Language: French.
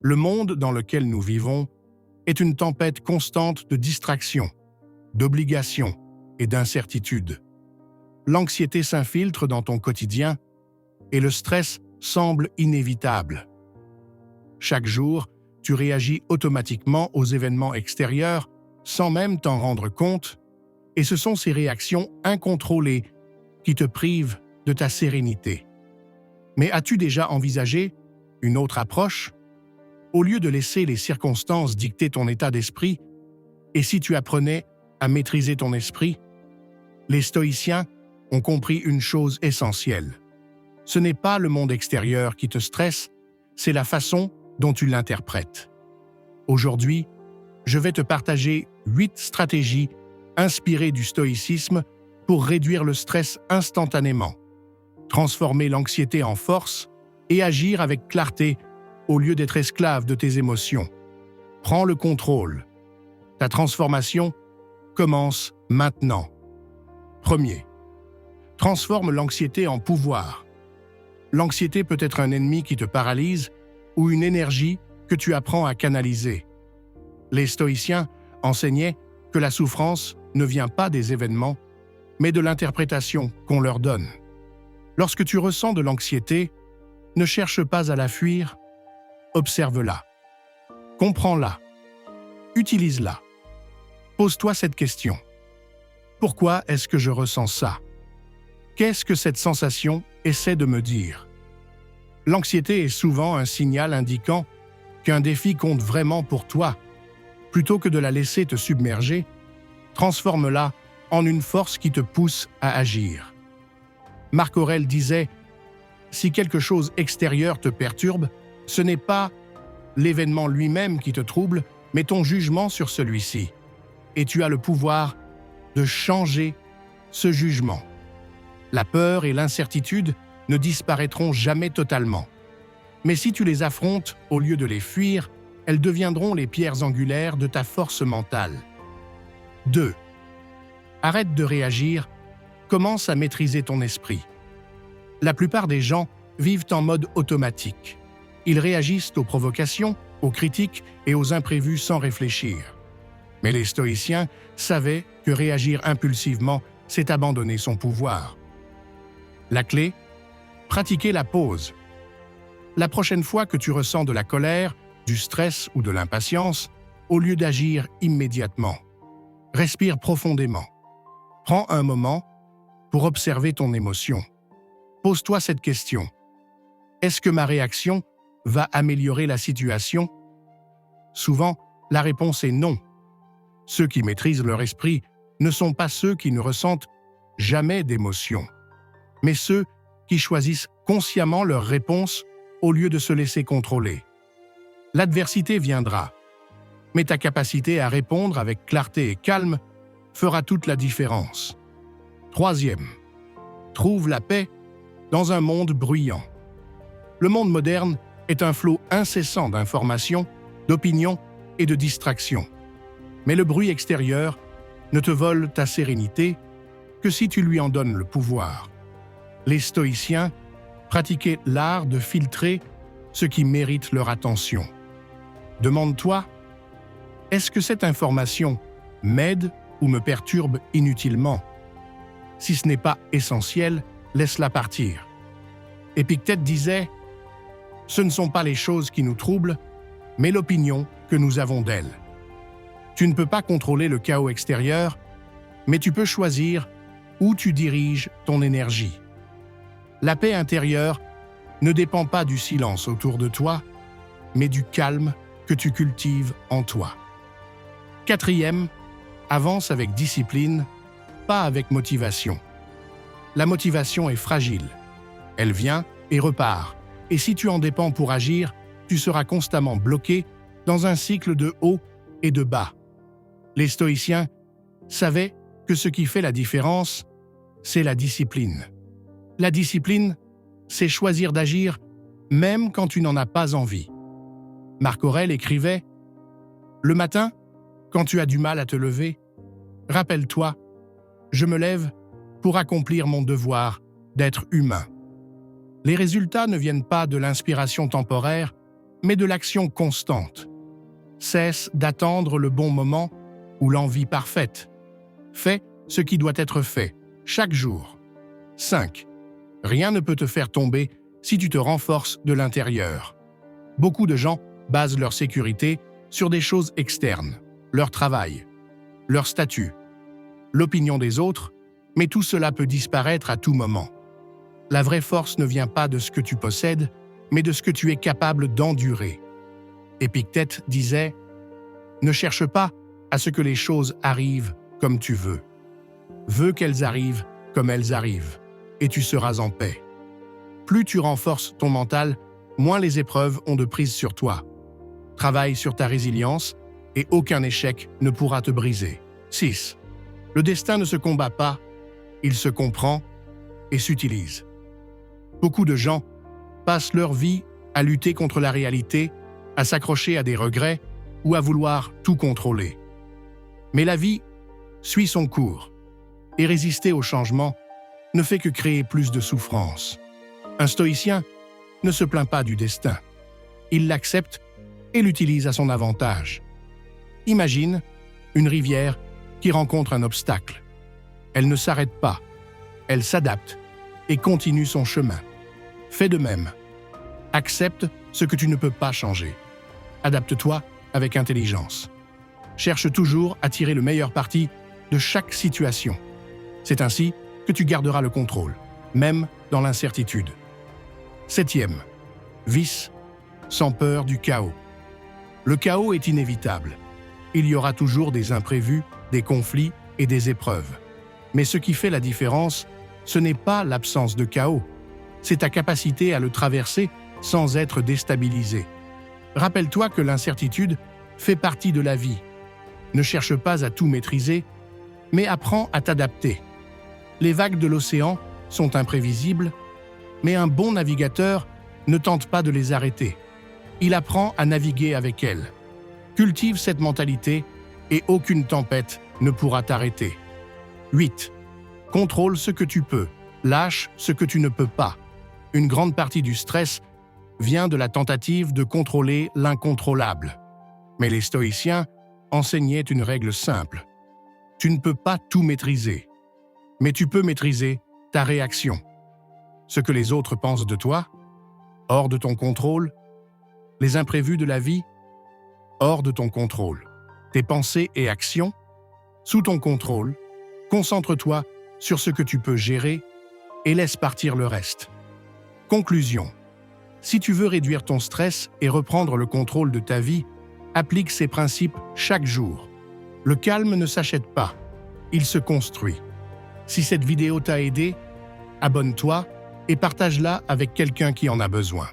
Le monde dans lequel nous vivons est une tempête constante de distractions, d'obligations et d'incertitudes. L'anxiété s'infiltre dans ton quotidien et le stress semble inévitable. Chaque jour, tu réagis automatiquement aux événements extérieurs sans même t'en rendre compte, et ce sont ces réactions incontrôlées qui te privent de ta sérénité. Mais as-tu déjà envisagé une autre approche? Au lieu de laisser les circonstances dicter ton état d'esprit, et si tu apprenais à maîtriser ton esprit? Les stoïciens ont compris une chose essentielle. Ce n'est pas le monde extérieur qui te stresse, c'est la façon dont tu l'interprètes. Aujourd'hui, je vais te partager 8 stratégies inspirées du stoïcisme pour réduire le stress instantanément, transformer l'anxiété en force et agir avec clarté au lieu d'être esclave de tes émotions. Prends le contrôle. Ta transformation commence maintenant. Premier, transforme l'anxiété en pouvoir. L'anxiété peut être un ennemi qui te paralyse ou une énergie que tu apprends à canaliser. Les stoïciens enseignaient que la souffrance ne vient pas des événements, mais de l'interprétation qu'on leur donne. Lorsque tu ressens de l'anxiété, ne cherche pas à la fuir, observe-la, comprends-la, utilise-la. Pose-toi cette question. Pourquoi est-ce que je ressens ça? Qu'est-ce que cette sensation essaie de me dire? L'anxiété est souvent un signal indiquant qu'un défi compte vraiment pour toi. Plutôt que de la laisser te submerger, transforme-la en une force qui te pousse à agir. Marc Aurèle disait « Si quelque chose extérieur te perturbe, ce n'est pas l'événement lui-même qui te trouble, mais ton jugement sur celui-ci. Et tu as le pouvoir de changer ce jugement. La peur et l'incertitude ne disparaîtront jamais totalement. Mais si tu les affrontes au lieu de les fuir, elles deviendront les pierres angulaires de ta force mentale. 2. Arrête de réagir, commence à maîtriser ton esprit. La plupart des gens vivent en mode automatique. Ils réagissent aux provocations, aux critiques et aux imprévus sans réfléchir. Mais les stoïciens savaient que réagir impulsivement, c'est abandonner son pouvoir. La clé? Pratiquer la pause. La prochaine fois que tu ressens de la colère, du stress ou de l'impatience, au lieu d'agir immédiatement, respire profondément. Prends un moment pour observer ton émotion. Pose-toi cette question. Est-ce que ma réaction va améliorer la situation? Souvent, la réponse est non. Ceux qui maîtrisent leur esprit ne sont pas ceux qui ne ressentent jamais d'émotion, mais ceux qui choisissent consciemment leur réponse au lieu de se laisser contrôler. L'adversité viendra, mais ta capacité à répondre avec clarté et calme fera toute la différence. 3e, trouve la paix dans un monde bruyant. Le monde moderne est un flot incessant d'informations, d'opinions et de distractions. Mais le bruit extérieur ne te vole ta sérénité que si tu lui en donnes le pouvoir. Les stoïciens pratiquaient l'art de filtrer ce qui mérite leur attention. Demande-toi, est-ce que cette information m'aide ou me perturbe inutilement? Si ce n'est pas essentiel, laisse-la partir. Épictète disait « Ce ne sont pas les choses qui nous troublent, mais l'opinion que nous avons d'elles. » Tu ne peux pas contrôler le chaos extérieur, mais tu peux choisir où tu diriges ton énergie. La paix intérieure ne dépend pas du silence autour de toi, mais du calme que tu cultives en toi. 4e, avance avec discipline, pas avec motivation. La motivation est fragile. Elle vient et repart, et si tu en dépends pour agir, tu seras constamment bloqué dans un cycle de haut et de bas. Les stoïciens savaient que ce qui fait la différence, c'est la discipline. La discipline, c'est choisir d'agir même quand tu n'en as pas envie. Marc Aurèle écrivait « Le matin, quand tu as du mal à te lever, rappelle-toi, je me lève pour accomplir mon devoir, » d'être humain. Les résultats ne viennent pas de l'inspiration temporaire, mais de la discipline. 5e, mais de l'action constante. Cesse d'attendre le bon moment ou l'envie parfaite. Fais ce qui doit être fait, chaque jour. 5. Rien ne peut te faire tomber si tu te renforces de l'intérieur. Beaucoup de gens basent leur sécurité sur des choses externes, leur travail, leur statut, l'opinion des autres, mais tout cela peut disparaître à tout moment. La vraie force ne vient pas de ce que tu possèdes, mais de ce que tu es capable d'endurer. Épictète disait « Ne cherche pas à ce que les choses arrivent comme tu veux. Veux qu'elles arrivent comme elles arrivent, et tu seras en paix. » Plus tu renforces ton mental, moins les épreuves ont de prise sur toi. Travaille sur ta résilience et aucun échec ne pourra te briser. 6. Le destin ne se combat pas, il se comprend et s'utilise. Beaucoup de gens passent leur vie à lutter contre la réalité, à s'accrocher à des regrets ou à vouloir tout contrôler. Mais la vie suit son cours, et résister au changement ne fait que créer plus de souffrance. Un stoïcien ne se plaint pas du destin. Il l'accepte et l'utilise à son avantage. Imagine une rivière qui rencontre un obstacle. Elle ne s'arrête pas, elle s'adapte et continue son chemin. Fais de même. Accepte ce que tu ne peux pas changer. Adapte-toi avec intelligence. Cherche toujours à tirer le meilleur parti de chaque situation. C'est ainsi que tu garderas le contrôle, même dans l'incertitude. 7. Vis sans peur du chaos. Le chaos est inévitable. Il y aura toujours des imprévus, des conflits et des épreuves. Mais ce qui fait la différence, ce n'est pas l'absence de chaos, c'est ta capacité à le traverser sans être déstabilisé. Rappelle-toi que l'incertitude fait partie de la vie. Ne cherche pas à tout maîtriser, mais apprends à t'adapter. Les vagues de l'océan sont imprévisibles, mais un bon navigateur ne tente pas de les arrêter. Il apprend à naviguer avec elles. Cultive cette mentalité et aucune tempête ne pourra t'arrêter. 8. Contrôle ce que tu peux, lâche ce que tu ne peux pas. Une grande partie du stress vient de la tentative de contrôler l'incontrôlable. Mais les stoïciens enseignaient une règle simple. Tu ne peux pas tout maîtriser, mais tu peux maîtriser ta réaction. Ce que les autres pensent de toi, hors de ton contrôle. Les imprévus de la vie, hors de ton contrôle. Tes pensées et actions, sous ton contrôle. Concentre-toi sur ce que tu peux gérer et laisse partir le reste. Conclusion. Si tu veux réduire ton stress et reprendre le contrôle de ta vie, applique ces principes chaque jour. Le calme ne s'achète pas, il se construit. Si cette vidéo t'a aidé, abonne-toi et partage-la avec quelqu'un qui en a besoin.